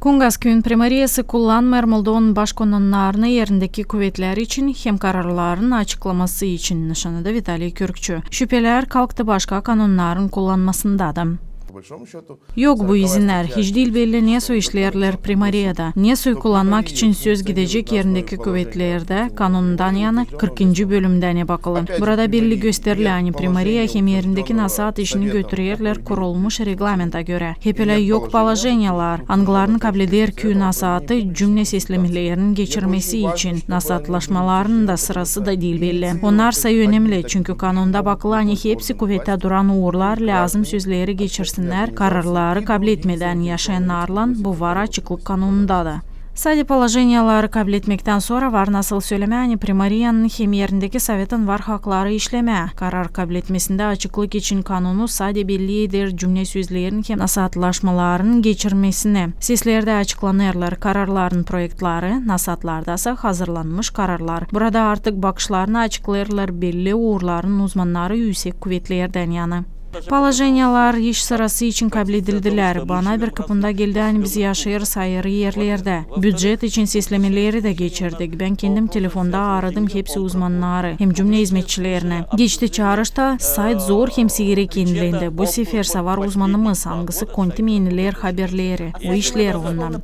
Kungasköy'ün primariyası kullanma Ermoldov'un başkanlarını yerindeki kuvvetler için hem kararların açıklaması için nişanıda Vitaliy Kürkçü. Şüpheler kalktı başka kanunların kullanmasındadır. Yok bu izinler, hiç değil belli ne soy işlerler primariyada. Ne soy kullanmak için söz gidecek yerindeki kuvvetlerde kanundan yanı 40. bölümden bakılın. Burada belli gösterilen primariya hem yerindeki nasat işini götürürler kurulmuş reglamenta göre. Hepele yok положениyalar. Anglarını kabul eder ki nasatı cümle seslemelerinin geçirmesi için nasatlaşmaların da sırası da değil belli. Onlarsa önemli çünkü kanunda bakılan hepsi kuvvette duran uğurlar lazım sözleri geçirsin. Kararları kabul etmeden yaşayanlarla bu var açıklık kanununda da. Sadece положениyaları kabul etmekten sonra var nasıl söyleme primariyanın hem yerindeki sovetin var hakları işleme. Karar kabul etmesinde açıklık için kanunu sadece belli eder cümle sözlerin hem nasatlaşmaların geçirmesine. Seslerde açıklanırlar kararların proyektleri, nasatlardasa hazırlanmış kararlar. Burada artık bakışlarını açıklarlar belli uğurların uzmanları yüksek kuvvetlerden yanı. Положениyalar iş sırası için kabul edildiler. Bana bir kapında geldi biz yaşayırız ayrı yerlerde. Budjet için seslemeleri de geçirdik. Ben kendim telefonda aradım hepsi uzmanları hem cümle hizmetçilerini. Geçti çağrışta sayt zor hem seyre kendilendi. Bu sefer savar uzmanımız hangisi kontim yeniler haberleri. O işler ondan.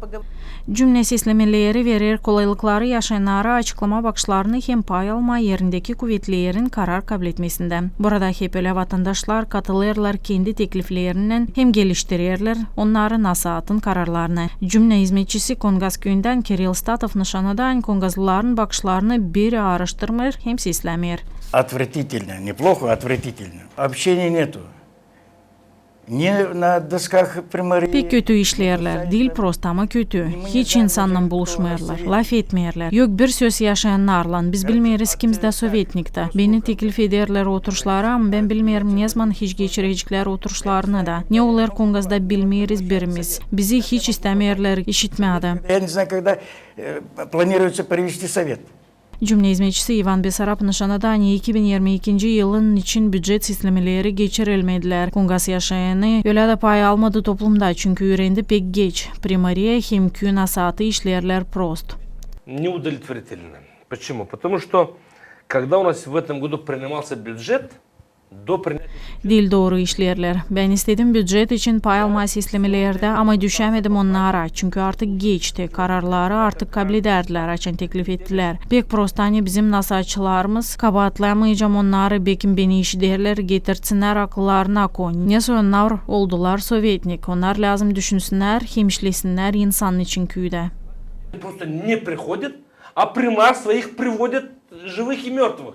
Cümle seslemeleri verir kolaylıkları yaşayanlara açıklama bakışlarını hem pay alma yerindeki kuvvetlerin karar kabul etmesinde. Burada hep öyle vatandaşlar katılırlar kendi tekliflerinden hem geliştirirler onların nasatın kararlarını. Cümle hizmetçisi Kungasköy'ünden Kirill Statov nişanadan Kungazlıların bakışlarını biri araştırmır hem seslemir. Отвратительно, неплохо, отвратительно. Общения нету. Pek kötü işlerler. Dil prost ama kötü. Hiç insanla buluşmayırlar. Laf etmeyirler. Yok bir söz yaşayanlarla. Biz bilmeyiz kimizde sovetnikte. Beni teklif ederler oturuşlara ama ben bilmiyorum ne zaman hiç geçirecekler oturuşlarını da. Ne olur Kungaz'da bilmeyiz birimiz. Bizi hiç istemeyirler işitmedi. Cümle hizmetçisi Ivan Besarab nişanadan 2022 yılın için budjet sistemleri geçirilmediler. Kungas yaşayanı öyle de pay almadı toplumda çünkü öğrendi pek geç. Primariya hem kü nasatı işlerler prost. Неудовлетворительно. Почему? Потому что когда у нас в этом году принимался бюджет, Dil doğru işlerler. Ben istedim budjet için pay alma sistemelerde ama düşemedim onlara. Çünkü artık geçti. Kararları artık kabul ederdiler. Açan teklif ettiler. Pek prostani bizim nasatçılarımız kabatlayamayacağım onları bekim beni iş derler getirsinler akıllarına koy. Neyse onlar oldular sovetnik. Onlar lazım düşünsünler, hem işlesinler insan için köyde. Просто не приходят, а примар своих приводят живых и мертвых.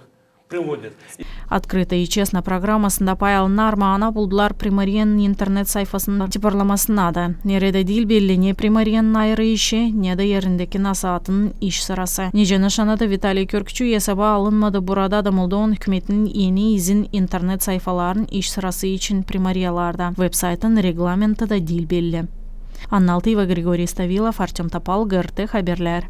Открыто и честно программасында pay alanlar mağana buldular primariyanın internet sayfasının tiparlamasına da. Nerede değil belli ne primariyanın ayrı işi ne de yerindeki nasatının iş sırası. Nece nişanada Vitaliy Kürkçü hesaba alınmadı. Burada da Moldova hükümetinin yeni izin internet sayfaların iş sırası için primariyalarda. Websaytın reglamenti da değil belli. Anna Altıyeva, Grigoriy Stavilov, Artem Topal, GRT Haberler.